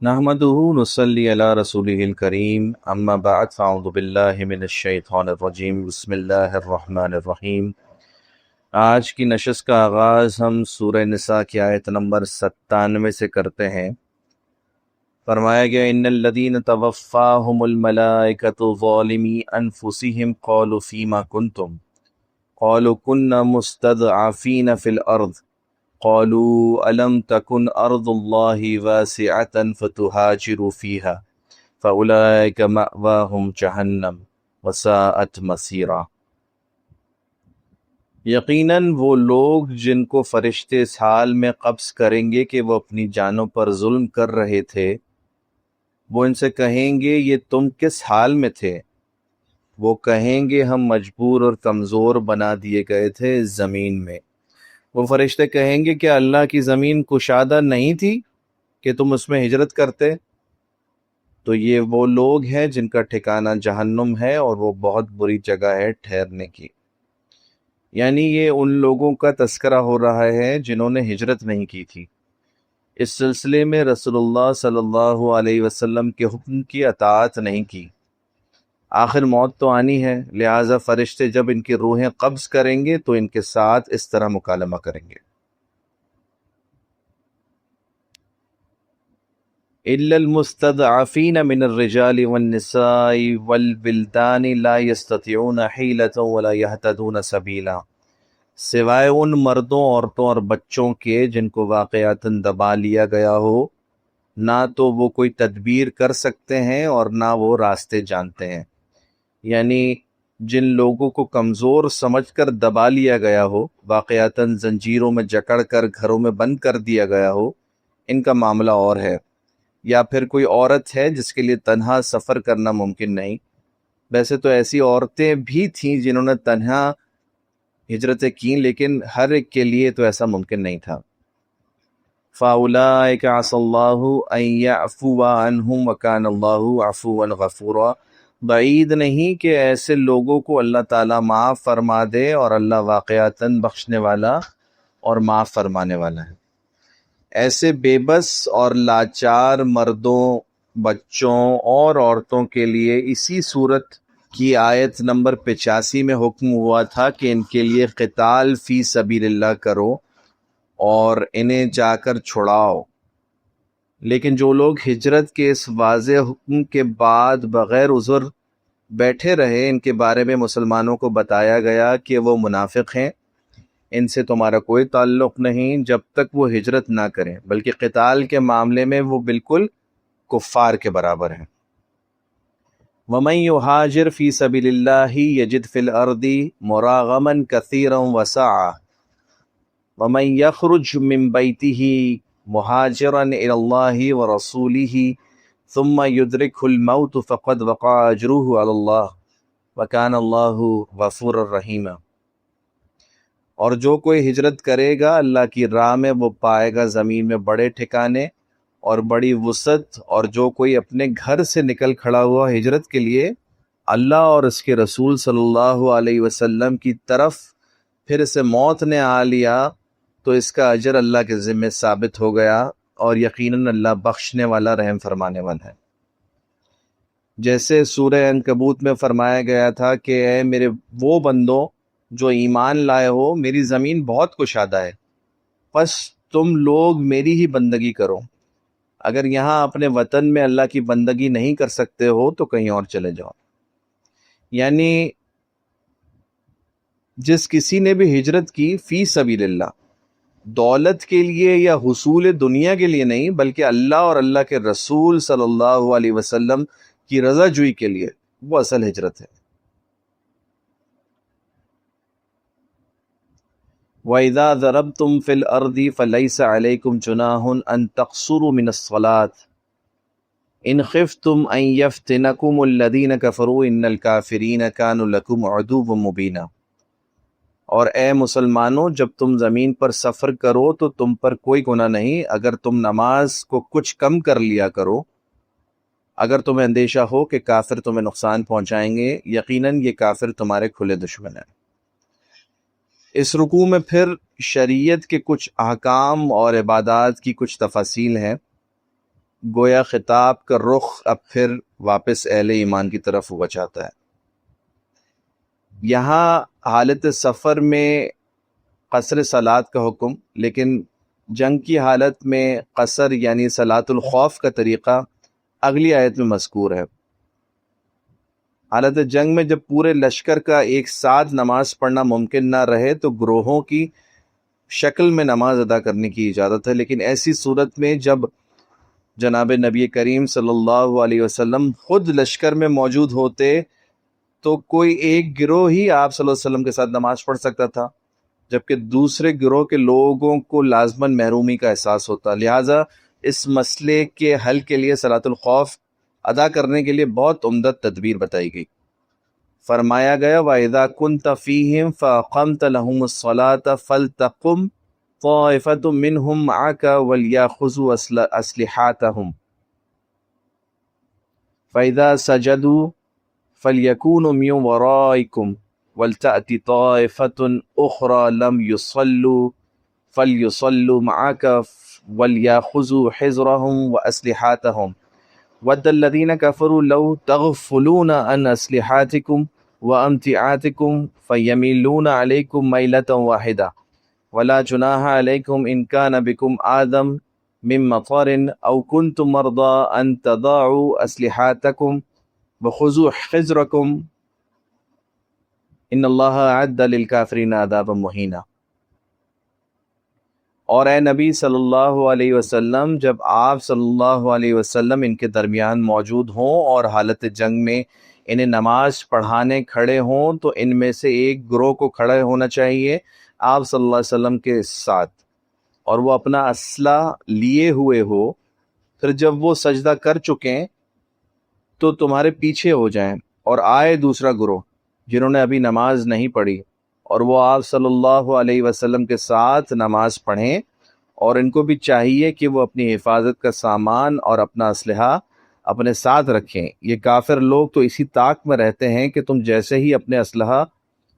نحمدہ نصلی علی رسولہ الکریم اما بعد فاعوذ باللہ من الشیطان الرجیم بسم اللہ الرحمن الرحیم۔ آج کی نشست کا آغاز ہم سورہ نساء کی آیت نمبر 97 سے کرتے ہیں۔ فرمایا گیا ان الذین توفاہم الملائکۃ ظالمی انفسہم قالوا فیما کنتم قالوا کنا مستضعفین فی الارض قالوا ألم تكن أرض الله واسعة فتهاجروا فيها فأولئك مأواهم جہنم وساءت مصیرا۔ یقیناً وہ لوگ جن کو فرشتے اس حال میں قبض کریں گے کہ وہ اپنی جانوں پر ظلم کر رہے تھے، وہ ان سے کہیں گے یہ تم کس حال میں تھے؟ وہ کہیں گے ہم مجبور اور کمزور بنا دیے گئے تھے اس زمین میں۔ وہ فرشتے کہیں گے کہ اللہ کی زمین کشادہ نہیں تھی کہ تم اس میں ہجرت کرتے؟ تو یہ وہ لوگ ہیں جن کا ٹھکانہ جہنم ہے اور وہ بہت بری جگہ ہے ٹھہرنے کی۔ یعنی یہ ان لوگوں کا تذکرہ ہو رہا ہے جنہوں نے ہجرت نہیں کی تھی۔ اس سلسلے میں رسول اللہ صلی اللہ علیہ وسلم کے حکم کی اطاعت نہیں کی۔ آخر موت تو آنی ہے، لہٰذا فرشتے جب ان کی روحیں قبض کریں گے تو ان کے ساتھ اس طرح مکالمہ کریں گے۔ إلا المستضعفين من الرجال والنساء والولدان لا يستطيعون حيلة ولا يهتدون سبيلا، سوائے ان مردوں، عورتوں اور بچوں کے جن کو واقعتاً دبا لیا گیا ہو، نہ تو وہ کوئی تدبیر کر سکتے ہیں اور نہ وہ راستے جانتے ہیں۔ یعنی جن لوگوں کو کمزور سمجھ کر دبا لیا گیا ہو، واقعتاً زنجیروں میں جکڑ کر گھروں میں بند کر دیا گیا ہو، ان کا معاملہ اور ہے۔ یا پھر کوئی عورت ہے جس کے لیے تنہا سفر کرنا ممکن نہیں۔ ویسے تو ایسی عورتیں بھی تھیں جنہوں نے تنہا ہجرتیں کیں، لیکن ہر ایک کے لیے تو ایسا ممکن نہیں تھا۔ فَأُولَٰئِكَ عَسَى اللَّهُ أَن يَعْفُوَ عَنْهُمْ وَكَانَ اللَّهُ عَفُوًّا غَفُورًا۔ بعید نہیں کہ ایسے لوگوں کو اللہ تعالیٰ معاف فرما دے، اور اللہ واقعتاً بخشنے والا اور معاف فرمانے والا ہے۔ ایسے بے بس اور لاچار مردوں، بچوں اور عورتوں کے لیے اسی صورت کی آیت نمبر 85 میں حکم ہوا تھا کہ ان کے لیے قتال فی سبیل اللہ کرو اور انہیں جا کر چھڑاؤ۔ لیکن جو لوگ ہجرت کے اس واضح حکم کے بعد بغیر عذر بیٹھے رہے، ان کے بارے میں مسلمانوں کو بتایا گیا کہ وہ منافق ہیں، ان سے تمہارا کوئی تعلق نہیں جب تک وہ ہجرت نہ کریں، بلکہ قتال کے معاملے میں وہ بالکل کفار کے برابر ہیں۔ وَمَن يُهَاجِرْ فِي سَبِيلِ اللَّهِ يَجِدْ فِي الْأَرْضِ مُرَاغَمًا كَثِيرًا وَسَعًا وَمَن يَخْرُجْ مِن بَيْتِهِ مُهَاجِرًا إِلَى اللَّهِ وَرَسُولِهِ ثُمَّ يُدْرِكْهُ الْمَوْتُ فَقَدْ وَقَعَ أَجْرُهُ عَلَى اللَّهِ وَكَانَ اللَّهُ غَفُورًا رَحِيمًا۔ اور جو کوئی ہجرت کرے گا اللہ کی راہ میں، وہ پائے گا زمین میں بڑے ٹھکانے اور بڑی وسعت، اور جو کوئی اپنے گھر سے نکل کھڑا ہوا ہجرت کے لیے اللہ اور اس کے رسول صلی اللہ علیہ وسلم کی طرف، پھر اسے موت نے آ لیا تو اس کا اجر اللہ کے ذمہ ثابت ہو گیا، اور یقیناً اللہ بخشنے والا رحم فرمانے والا ہے۔ جیسے سورہ عنکبوت میں فرمایا گیا تھا کہ اے میرے وہ بندوں جو ایمان لائے ہو، میری زمین بہت کشادہ ہے، پس تم لوگ میری ہی بندگی کرو۔ اگر یہاں اپنے وطن میں اللہ کی بندگی نہیں کر سکتے ہو تو کہیں اور چلے جاؤ۔ یعنی جس کسی نے بھی ہجرت کی فی سبیل اللہ، دولت کے لیے یا حصول دنیا کے لیے نہیں، بلکہ اللہ اور اللہ کے رسول صلی اللہ علیہ وسلم کی رضا جوئی کے لیے، وہ اصل ہجرت ہے۔ وَإِذَا ضَرَبْتُمْ فِي الْأَرْضِ فَلَيْسَ عَلَيْكُمْ جُنَاحٌ أَن تَقْصُرُوا مِنَ الصَّلَاةِ إِنْ خِفْتُمْ أَن يَفْتِنَكُمُ الَّذِينَ كَفَرُوا إِنَّ الْكَافِرِينَ كَانُوا لَكُمْ عُدُوًّا مُبِينًا۔ اور اے مسلمانوں، جب تم زمین پر سفر کرو تو تم پر کوئی گناہ نہیں اگر تم نماز کو کچھ کم کر لیا کرو، اگر تمہیں اندیشہ ہو کہ کافر تمہیں نقصان پہنچائیں گے، یقیناً یہ کافر تمہارے کھلے دشمن ہیں۔ اس رکوع میں پھر شریعت کے کچھ احکام اور عبادات کی کچھ تفاصیل ہیں گویا خطاب کا رخ اب پھر واپس اہل ایمان کی طرف ہوا چاہتا ہے۔ یہاں حالت سفر میں قصر صلات کا حکم، لیکن جنگ کی حالت میں قصر یعنی صلاۃ الخوف کا طریقہ اگلی آیت میں مذکور ہے۔ حالت جنگ میں جب پورے لشکر کا ایک ساتھ نماز پڑھنا ممکن نہ رہے تو گروہوں کی شکل میں نماز ادا کرنے کی اجازت ہے، لیکن ایسی صورت میں جب جناب نبی کریم صلی اللہ علیہ وسلم خود لشکر میں موجود ہوتے تو کوئی ایک گروہ ہی آپ صلی اللہ علیہ وسلم کے ساتھ نماز پڑھ سکتا تھا، جبکہ دوسرے گروہ کے لوگوں کو لازماً محرومی کا احساس ہوتا۔ لہٰذا اس مسئلے کے حل کے لیے صلاۃ الخوف ادا کرنے کے لیے بہت عمدہ تدبیر بتائی گئی۔ فرمایا گیا وَإِذَا كُنْتَ فِيهِمْ فَأَقَمْتَ لَهُمُ الصَّلَاةَ فَلْتَقُمْ طَائِفَةٌ مِّنْهُمْ مَعَكَ وَلْيَأْخُذُوا أَسْلِحَتَهُمْ فَإِذَا سَجَدُوا فَلْيَكُونُوا مِنْ وَرَائِكُمْ وَلْتَأْتِ طَائِفَةٌ أُخْرَى لَمْ يُصَلُّوا فَلْيُصَلُّوا مَعَكَ وَلْيَأْخُذُوا حِذْرَهُمْ وَأَسْلِحَتَهُمْ وَدَّ الَّذِينَ كَفَرُوا لَوْ تَغْفُلُونَ عَنْ أَسْلِحَتِكُمْ وَأَمْتِعَاتِكُمْ فَيَمِيلُونَ عَلَيْكُمْ مَيْلَةً وَاحِدَةً وَلَا جُنَاحَ عَلَيْكُمْ إِنْ كَانَ بِكُمْ آذًى مِّن مَطَرٍ أَوْ كُنْتُمْ مَرْضَىٰ أَن تَضَعُوا أَسْلِحَتَكُمْ وَخُذُوا حِذْرَكُمْ إِنَّ اللَّهَ أَعَدَّ لِلْكَافِرِينَ عَذَابًا مُهِينًا۔ اور اے نبی صلی اللہ علیہ وسلم، جب آپ صلی اللہ علیہ وسلم ان کے درمیان موجود ہوں اور حالت جنگ میں انہیں نماز پڑھانے کھڑے ہوں تو ان میں سے ایک گروہ کو کھڑے ہونا چاہیے آپ صلی اللہ علیہ وسلم کے ساتھ، اور وہ اپنا اسلحہ لیے ہوئے ہو۔ پھر جب وہ سجدہ کر چکیں تو تمہارے پیچھے ہو جائیں، اور آئے دوسرا گروہ جنہوں نے ابھی نماز نہیں پڑھی، اور وہ آپ صلی اللہ علیہ وسلم کے ساتھ نماز پڑھیں، اور ان کو بھی چاہیے کہ وہ اپنی حفاظت کا سامان اور اپنا اسلحہ اپنے ساتھ رکھیں۔ یہ کافر لوگ تو اسی طاق میں رہتے ہیں کہ تم جیسے ہی اپنے اسلحہ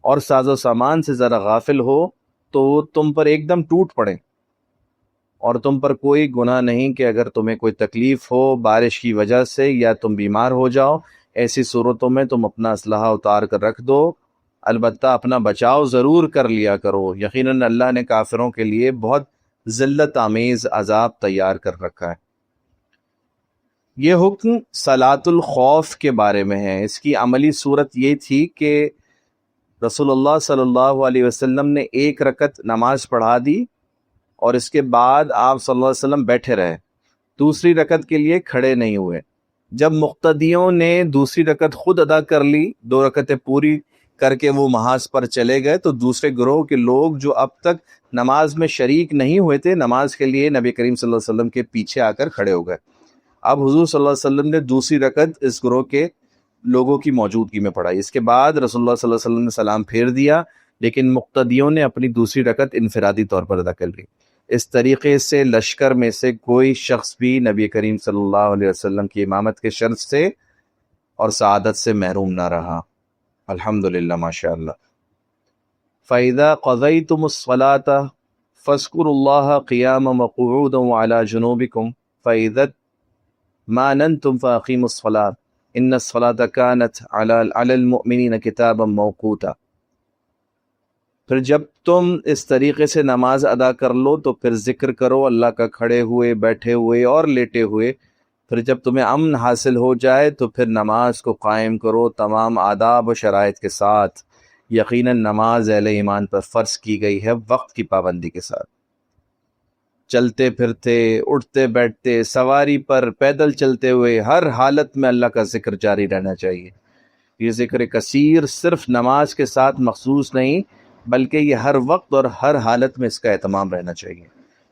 اور ساز و سامان سے ذرا غافل ہو تو وہ تم پر ایک دم ٹوٹ پڑیں، اور تم پر کوئی گناہ نہیں کہ اگر تمہیں کوئی تکلیف ہو بارش کی وجہ سے یا تم بیمار ہو جاؤ، ایسی صورتوں میں تم اپنا اسلحہ اتار کر رکھ دو، البتہ اپنا بچاؤ ضرور کر لیا کرو، یقیناً اللہ نے کافروں کے لیے بہت ذلت آمیز عذاب تیار کر رکھا ہے۔ یہ حکم صلاۃ الخوف کے بارے میں ہے۔ اس کی عملی صورت یہ تھی کہ رسول اللہ صلی اللہ علیہ وسلم نے ایک رکعت نماز پڑھا دی اور اس کے بعد آپ صلی اللہ علیہ وسلم بیٹھے رہے، دوسری رکعت کے لیے کھڑے نہیں ہوئے۔ جب مقتدیوں نے دوسری رکعت خود ادا کر لی، 2 رکعتیں پوری کر کے وہ محاذ پر چلے گئے، تو دوسرے گروہ کے لوگ جو اب تک نماز میں شریک نہیں ہوئے تھے، نماز کے لیے نبی کریم صلی اللہ علیہ وسلم کے پیچھے آ کر کھڑے ہو گئے۔ اب حضور صلی اللہ علیہ وسلم نے دوسری رکعت اس گروہ کے لوگوں کی موجودگی میں پڑھائی۔ اس کے بعد رسول اللہ صلی اللہ علیہ وسلم نے سلام پھیر دیا، لیکن مقتدیوں نے اپنی دوسری رکعت انفرادی طور پر ادا کر لی۔ اس طریقے سے لشکر میں سے کوئی شخص بھی نبی کریم صلی اللہ علیہ وسلم کی امامت کے شرف سے اور سعادت سے محروم نہ رہا۔ الحمدللہ، ماشاء اللہ۔ فَإِذَا قَضَيْتُمُ الصَّلَاةَ فَاذْكُرُوا اللَّهَ قِيَامًا وَقُعُودًا وَعَلَى جُنُوبِكُمْ فَإِذَا اطْمَأْنَنْتُمْ فَأَقِيمُوا الصَّلَاةَ إِنَّ الصَّلَاةَ كَانَتْ عَلَى الْمُؤْمِنِينَ كِتَابًا مَوْقُوتًا۔ پھر جب تم اس طریقے سے نماز ادا کر لو تو پھر ذکر کرو اللہ کا کھڑے ہوئے، بیٹھے ہوئے اور لیٹے ہوئے۔ پھر جب تمہیں امن حاصل ہو جائے تو پھر نماز کو قائم کرو تمام آداب و شرائط کے ساتھ۔ یقیناً نماز اہل ایمان پر فرض کی گئی ہے وقت کی پابندی کے ساتھ۔ چلتے پھرتے، اٹھتے بیٹھتے، سواری پر، پیدل چلتے ہوئے، ہر حالت میں اللہ کا ذکر جاری رہنا چاہیے۔ یہ ذکر کثیر صرف نماز کے ساتھ مخصوص نہیں، بلکہ یہ ہر وقت اور ہر حالت میں اس کا اہتمام رہنا چاہیے۔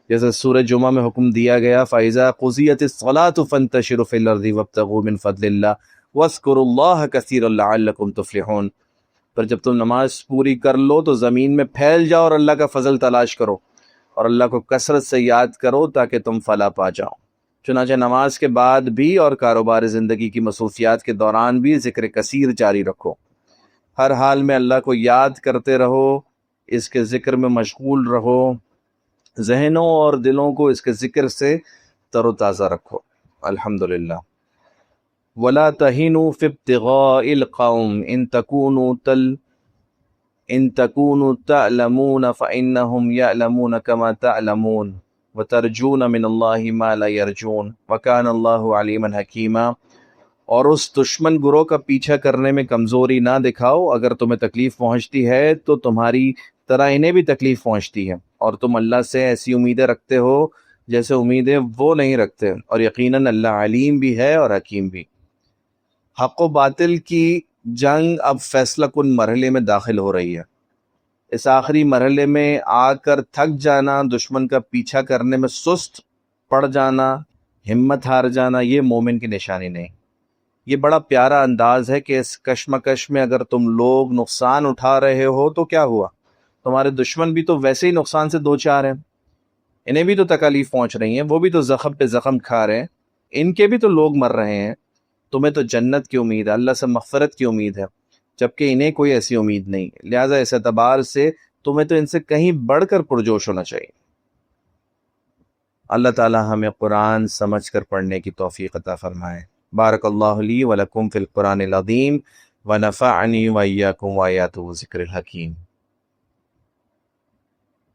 جیسے سورہ جمعہ میں حکم دیا گیا فَإِذَا قُضِيَتِ الصَّلَاةُ فَانتَشِرُوا فِي الْأَرْضِ وَابْتَغُوا مِنْ فَضْلِ اللَّهِ وَاذْكُرُوا اللَّهَ كَثِيرًا لَعَلَّكُمْ تُفْلِحُونَ۔ پر جب تم نماز پوری کر لو تو زمین میں پھیل جاؤ اور اللہ کا فضل تلاش کرو، اور اللہ کو کثرت سے یاد کرو تاکہ تم فلاح پا جاؤ۔ چنانچہ نماز کے بعد بھی اور کاروبار زندگی کی مصروفیات کے دوران بھی ذکر کثیر جاری رکھو۔ ہر حال میں اللہ کو یاد کرتے رہو، اس کے ذکر میں مشغول رہو، ذہنوں اور دلوں کو اس کے ذکر سے تر و تازہ رکھو۔ الحمدللہ. ولا تهنوا في ابتغاء القوم ان تكونوا تعلمون فإنهم يعلمون كما تعلمون وترجون من الله ما لا يرجون وكان الله عليما حكيما. اور اس دشمن گروہ کا پیچھا کرنے میں کمزوری نہ دکھاؤ. اگر تمہیں تکلیف پہنچتی ہے تو تمہاری طرح انہیں بھی تکلیف پہنچتی ہے، اور تم اللہ سے ایسی امیدیں رکھتے ہو جیسے امیدیں وہ نہیں رکھتے، اور یقیناً اللہ علیم بھی ہے اور حکیم بھی. حق و باطل کی جنگ اب فیصلہ کن مرحلے میں داخل ہو رہی ہے. اس آخری مرحلے میں آ کر تھک جانا، دشمن کا پیچھا کرنے میں سست پڑ جانا، ہمت ہار جانا، یہ مومن کی نشانی نہیں. یہ بڑا پیارا انداز ہے کہ اس کشمکش میں اگر تم لوگ نقصان اٹھا رہے ہو تو کیا ہوا، تمہارے دشمن بھی تو ویسے ہی نقصان سے دو چار ہیں، انہیں بھی تو تکالیف پہنچ رہی ہیں، وہ بھی تو زخم پہ زخم کھا رہے ہیں، ان کے بھی تو لوگ مر رہے ہیں. تمہیں تو جنت کی امید ہے، اللہ سے مغفرت کی امید ہے، جبکہ انہیں کوئی ایسی امید نہیں. لہٰذا اس اعتبار سے تمہیں تو ان سے کہیں بڑھ کر پرجوش ہونا چاہیے. اللہ تعالی ہمیں قرآن سمجھ کر پڑھنے کی توفیق عطا فرمائے. بارک اللہ لی ولکم فی القرآن العظیم ونفعنی وإیاکم وآیاتہ وذکر الحکیم.